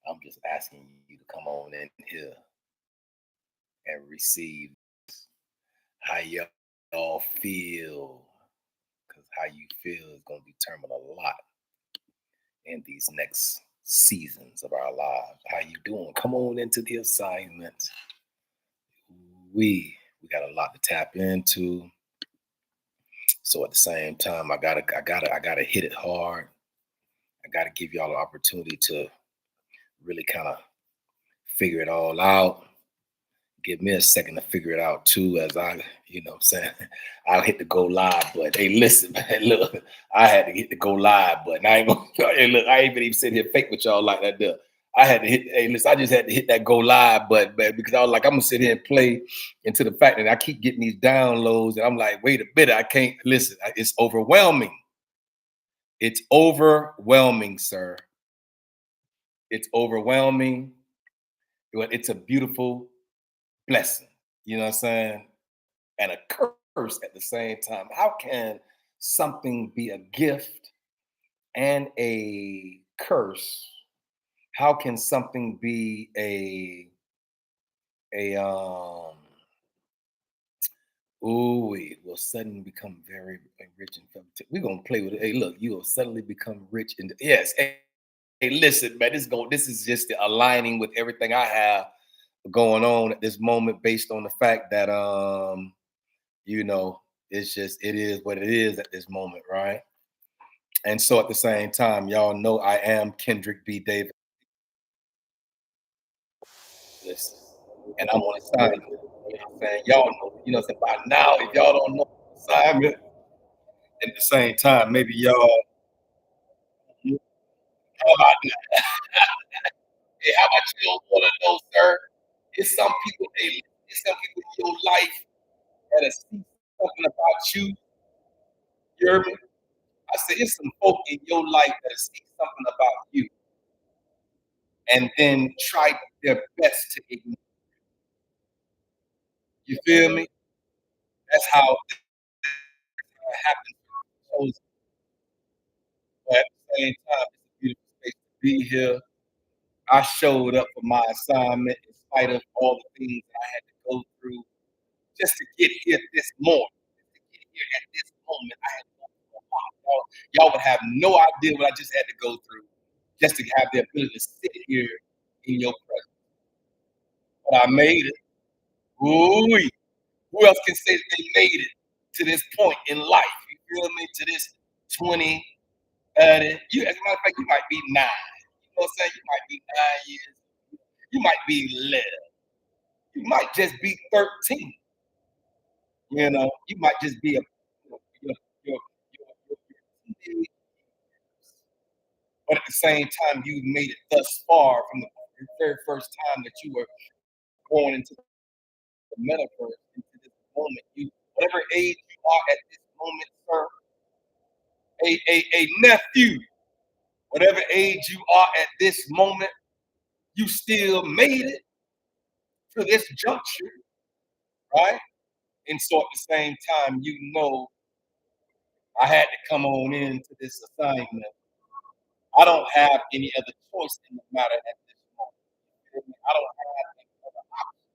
I'm just asking you to come on in here and receive how y'all feel, because how you feel is going to determine a lot in these next seasons of our lives. How you doing? Come on into the assignment. We got a lot to tap into. So at the same time, I gotta hit it hard. I gotta give y'all an opportunity to really kind of figure it all out. Give me a second to figure it out too, as what I'm saying, I'll hit the go live button. Hey, listen, man, look, I had to hit the go live button. I ain't gonna, hey, look, I ain't even sitting here fake with y'all like that. There. I had to hit, hey, listen, I just had to hit that go live button, man, because I was like, I'm gonna sit here and play into the fact that I keep getting these downloads, and I'm like, wait a minute, I can't listen. It's overwhelming. It's overwhelming, sir. It's overwhelming. But it's a beautiful blessing. You know what I'm saying? And a curse at the same time. How can something be a gift and a curse? How can something be a it will suddenly become very rich and we're gonna play with it. Hey, look, you will suddenly become rich and yes. Hey, listen, man, this is just aligning with everything I have going on at this moment based on the fact that it's just it is what it is at this moment, right? And so at the same time, y'all know I am Kendrick B. Davis. Listen, and I'm on assignment. You know what I'm saying? Y'all know, by now, if y'all don't know assignment, at the same time, maybe y'all how about that? Hey, how about you don't want to know, sir? It's some people in your life that see something about you. You hear me? I said, it's some folk in your life that see something about you and then try their best to ignore. You feel me? That's how it happens. But at the same time, it's a beautiful space to be here. I showed up for my assignment in spite of all the things that I had to go through just to get here this morning. Just to get here at this moment, I had to go through a lot. Y'all would have no idea what I just had to go through just to have the ability to sit here in your presence. But I made it. Ooh, who else can say that they made it to this point in life? You feel me? To this 20, 30. As a matter of fact, you might be 9. You know what I'm saying? You might be 9 years. You might be 11. You might just be 13. You might just be your but at the same time, you made it thus far from the very first time that you were born into the metaverse, into this moment. Whatever age you are at this moment, sir, a nephew, whatever age you are at this moment, you still made it to this juncture, right? And so at the same time, I had to come on into this assignment. I don't have any other choice in the matter at this moment. I don't have any other option.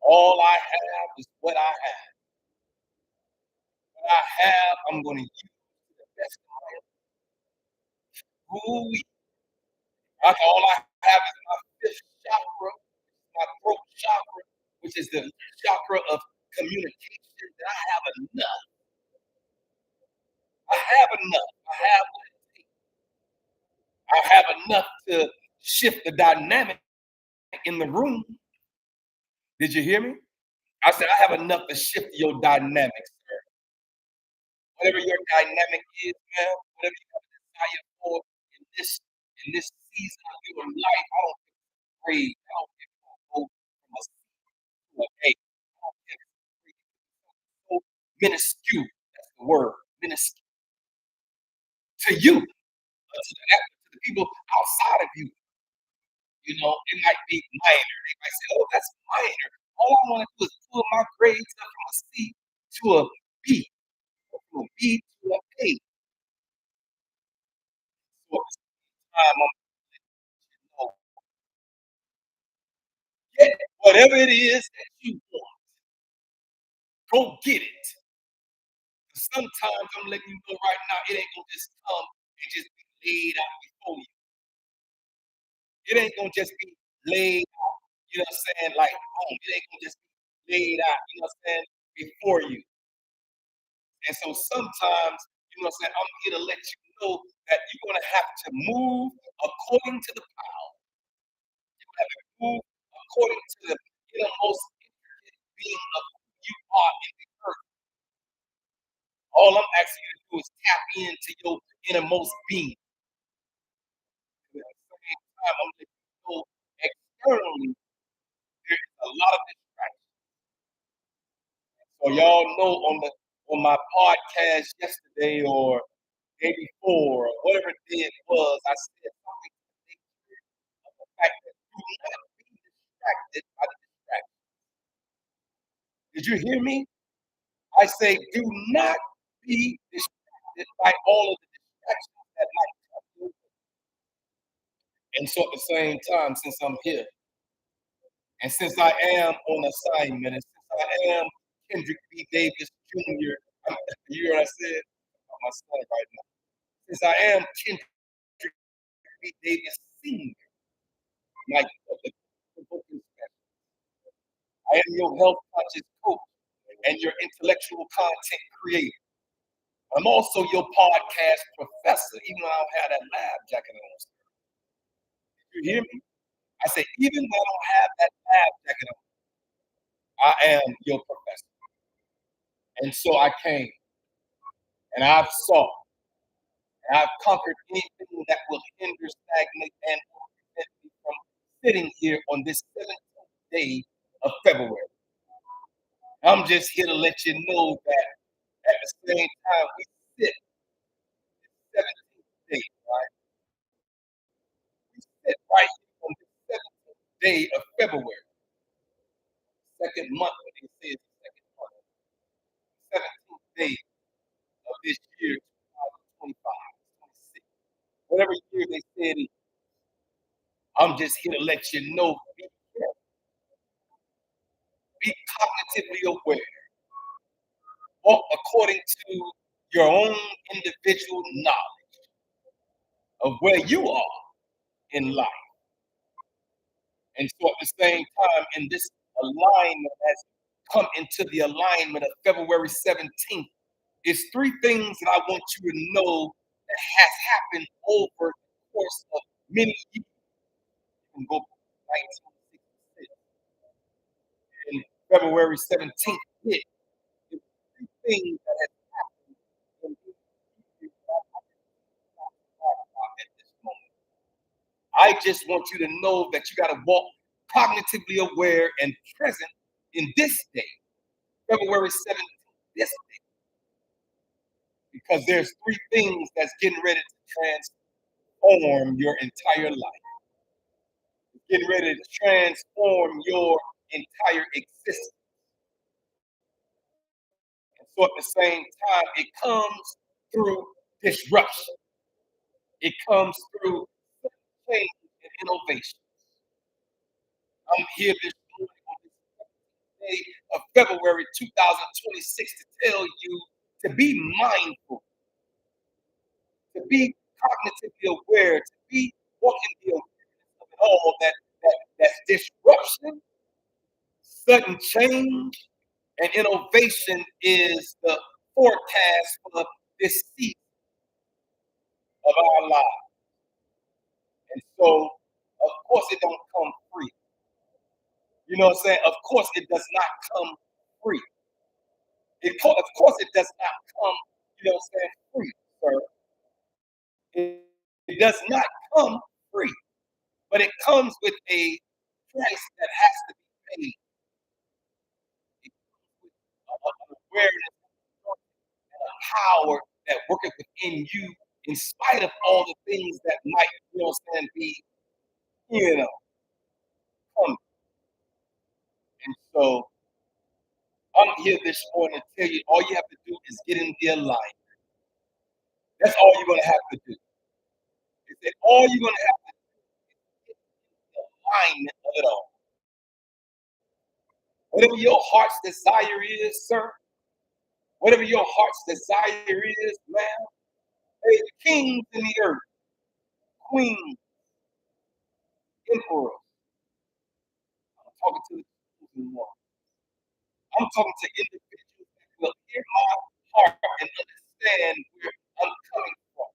All I have is what I have. What I have, I'm going to use to the best of my ability. All I have is my fifth chakra, my throat chakra, which is the chakra of communication. That I have enough. I have enough. I have enough to shift the dynamic in the room. Did you hear me? I said I have enough to shift your dynamics, sir. Whatever your dynamic is, man, whatever you have a desire for in this season of your life, I don't grade. I don't care if you go from a C to an A. I don't care if it's so minuscule. That's the word, minuscule to you, to the people outside of you. It might be minor. They might say, "Oh, that's minor." All I want to do is pull my grades up from a C to a B, or from a B to an A. So at the same time, I'm letting you know Whatever it is that you want, go get it. Sometimes I'm letting you know right now, it ain't gonna just come and just be laid out before you. It ain't gonna just be laid out, you know what I'm saying? Like, boom, it ain't gonna just be laid out, you know what I'm saying, before you. And so sometimes, you know what I'm saying, I'm here to let you know that you're gonna have to move according to the power. You have to move according to the innermost intricate being of who you are in the earth. All I'm asking you to do is tap into your innermost being. At the same time, I'm letting you know externally there is a lot of distractions. So y'all know on my podcast yesterday or day before or whatever day it was, I said something to the nature of the fact that do not be distracted by the distraction. Did you hear me? I say do not be distracted by all of the distractions that might come your way. And so at the same time, since I'm here, and since I am on assignment, and since I am Kendrick B. Davis Jr., you hear what I said? I'm my son right now. Since I am Kendrick B. Davis Sr., like the book is, I am your health conscious coach and your intellectual content creator. I'm also your podcast professor, even though I don't have that lab jacket on. Did you hear me? I said, even though I don't have that lab jacket on, I am your professor. And so I came and I've saw and I've conquered anything that will hinder, stagnate, and prevent me from sitting here on this 17th day of February. I'm just here to let you know that at the same time we sit 17th day, right? We sit right here on the 17th day of February, second month, what they say is the second month, 17th day of this year, 2025, 26, whatever year they said it. I'm just here to let you know, be careful, be cognitively aware, walk according to your own individual knowledge of where you are in life. And so at the same time, in this alignment has come into the alignment of February 17th, it's three things that I want you to know that has happened over the course of many years. You can go back to 1966 and February 17th hit. It's three things that have happened in this year that I want to talk about at this moment. I just want you to know that you got to walk cognitively aware and present in this day, February 17th, this day, because there's three things that's getting ready to transform your entire life, getting ready to transform your entire existence. And so at the same time, it comes through disruption. It comes through change and innovation. I'm here this morning on this day of February 2026 to tell you to be mindful, to be cognitively aware, to be walking the awareness of it all, that's disruption, sudden change, and innovation is the forecast for this season of our lives. And so, of course, it don't come free. You know what I'm saying? Of course, it does not come free. Of course, it does not come, you know what I'm saying, free, sir. It does not come free, but it comes with a price that has to be paid. It comes with an awareness and a power that worketh within you in spite of all the things that might, you know what I'm saying, be, you know, coming. And so I'm here this morning to tell you all you have to do is get in the alignment. That's all you're gonna have to do. Is that all you're gonna have to do is get in the alignment of it all. Whatever your heart's desire is, sir, whatever your heart's desire is, ma'am, hey, kings in the earth, queens, emperors, I'm talking to the chosen one. I'm talking to individuals that will hear my heart and understand where I'm coming from.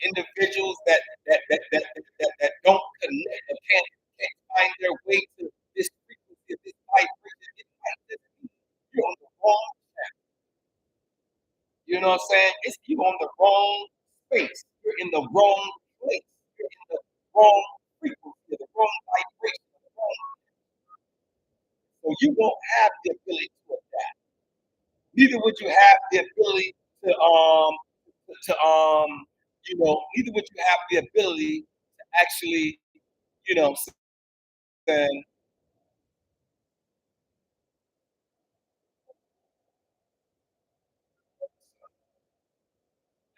Individuals that don't connect or can't find their way to this frequency, this vibration. It might just be you're on the wrong track. You know what I'm saying? It's you on the wrong space. You're in the wrong place. You're in the wrong frequency, the wrong vibration, the wrong. So you won't have the ability to adapt. Neither would you have the ability to neither would you have the ability to actually, you know, saying,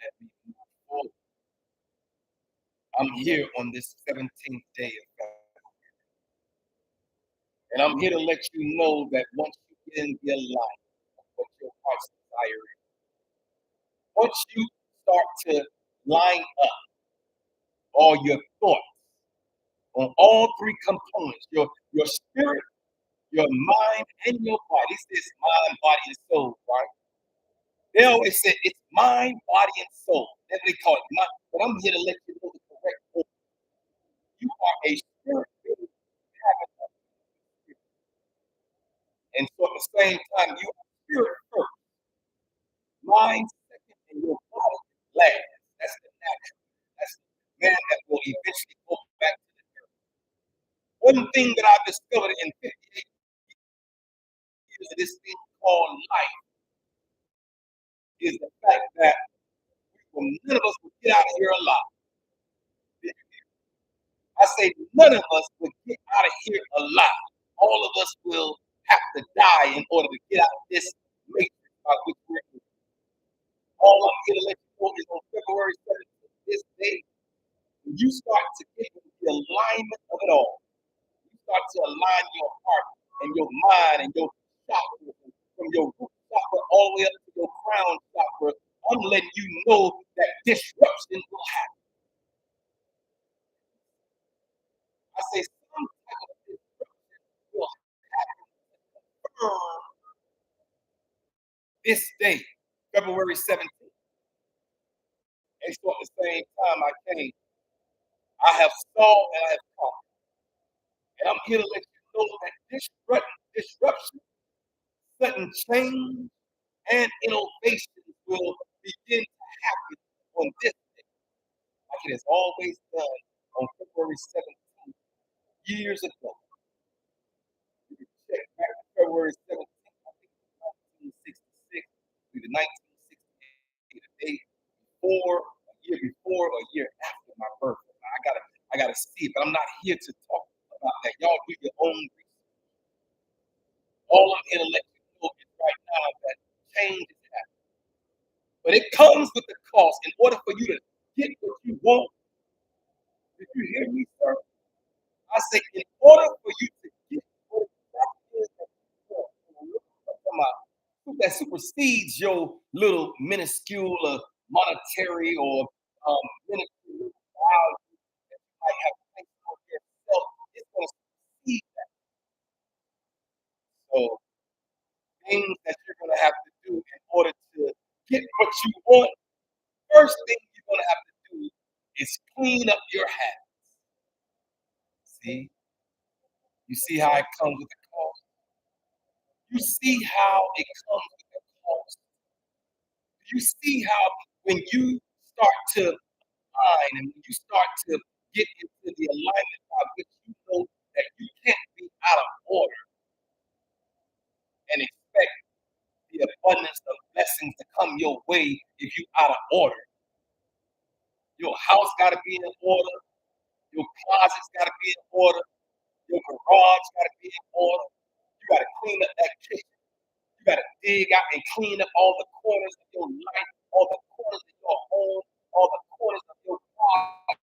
let me move forward. I'm here on this 17th day of February, and I'm here to let you know that once you get in the alignment of what your heart's desire is, once you start to line up all your thoughts on all three components, your spirit, your mind, and your body. It says mind, body, and soul, right? They always say it's mind, body, and soul. That's what they call it. But I'm here to let you know the correct word. You are a spirit being having a spirit. And so at the same time, you are spirit first, mind second, and your body last. That's the natural. That's the man that will eventually go back to the earth. One thing that I've discovered in 58 years of this thing called life is the fact that none of us will get out of here alive. I say none of us will get out of here alive. All of us will have to die in order to get out of this matrix by which we're in. All I'm here to let you know is on February 17th, this day, when you start to get into the alignment of it all, you start to align your heart and your mind and your chakra from your root chakra all the way up to your crown chakra. I'm letting you know that disruption will happen. I say some type of disruption will happen this day, February 17th. And so at the same time I came, I have saw and I have come. And I'm here to let you know that disruption, sudden change, and innovation will begin to happen on this day, like it has always done on February 17th, years ago. You can check back to February 17th, I think it was 1966, to the 1968, a day before, a year before, or a year after my birthday. I gotta see it, but I'm not here to talk about that. Y'all do your own research. All I'm here to let you know is right now that change is happening. But it comes with the cost. In order for you to get what you want, did you hear me, sir? I say, in order for you to get what that is that you want, that supersedes your little minuscule monetary or minuscule value that you might have placed on yourself, it's going to supersede that. So, things that you're going to have to do in order to get what you want, first thing you're going to have to do is clean up your habits. See? You see how it comes with the cost? You see how it comes with the cost? You see how when you start to align and when you start to get into the alignment by which you know that you can't be out of order and expect the abundance of blessings to come your way if you out of order. Your house got to be in order. Your closet's got to be in order. Your garage got to be in order. You got to clean up that kitchen. You got to dig out and clean up all the corners of your life, all the corners of your home, all the corners of your closet.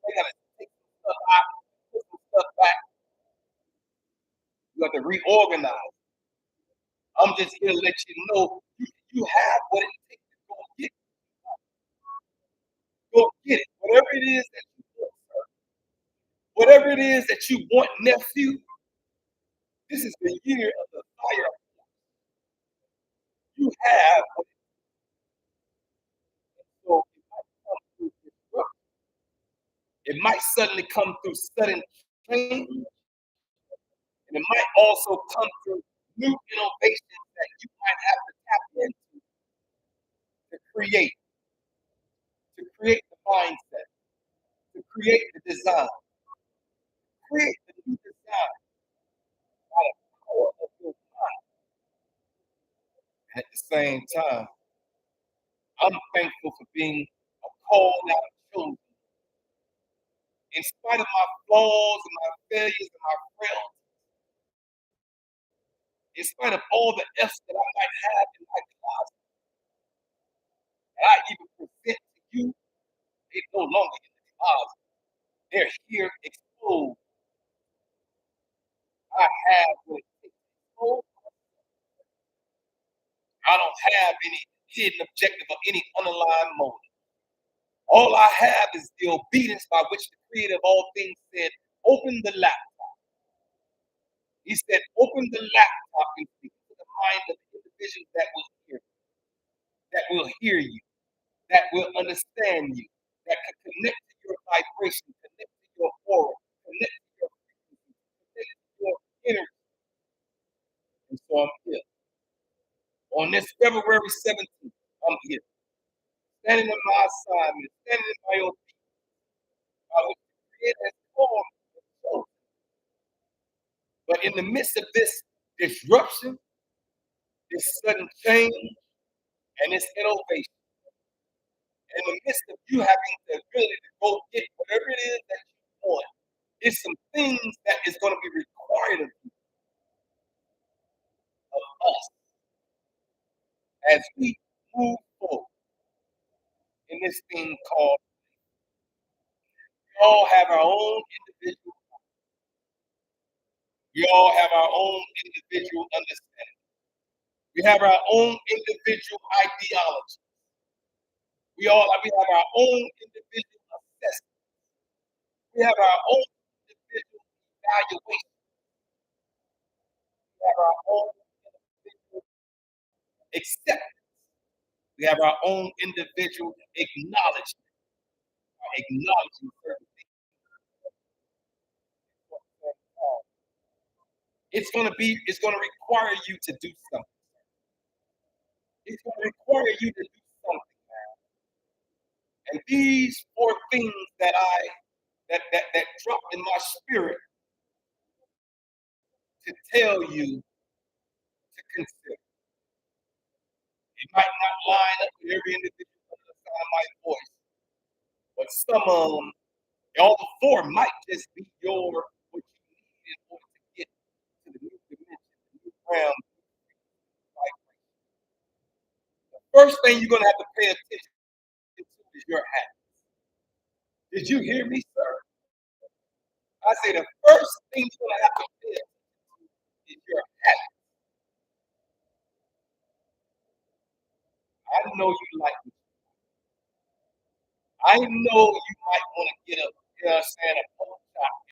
You got to take some stuff out, put some stuff back. You have to reorganize. I'm just here to let you know you have what it takes to go get it. Whatever it is that you want, sir. Whatever it is that you want, nephew, this is the year of the fire. You have what it so it might suddenly come through sudden change, and it might also come through new innovations that you might have to tap into to create the mindset, to create the design, create the new design by the power of your mind. And at the same time, I'm thankful for being a called out chosen. In spite of my flaws and my failures and my frailties, in spite of all the F's that I might have in my closet, that I even present to you, they're no longer in the closet. They're here exposed. I have what it takes to expose. I don't have any hidden objective or any underlying motive. All I have is the obedience by which the creator of all things said, open the laptop. He said, open the laptop and speak to the mind of the individuals that will hear you, that will understand you, that can connect to your vibration, connect to your aura, connect to your frequency, connect to your energy. And so I'm here. On this February 17th, I'm here. Standing in my assignment, standing in my obedience. I was created as form. But in the midst of this disruption, this sudden change, and this innovation, in the midst of you having the ability to go get whatever it is that you want, it's some things that is going to be required of us as we move forward in this thing called, we all have our own individual, we all have our own individual understanding. We have our own individual ideology. We have our own individual assessment. We have our own individual evaluation. We have our own individual acceptance. We have our own individual acknowledgement, acknowledging certain things. It's going to require you to do something. It's going to require you to do something, man. And these four things that dropped in my spirit to tell you to consider. It might not line up with every individual under the sound of my voice, but some of them, all the four might just be what you need in order to get to the new dimension, the new realm. The first thing you're going to have to pay attention to is your habits. Did you hear me, sir? I say the first thing you're going to have to pay attention to is your habits. I know you like me. I know you might want to get up, you know what I'm saying, a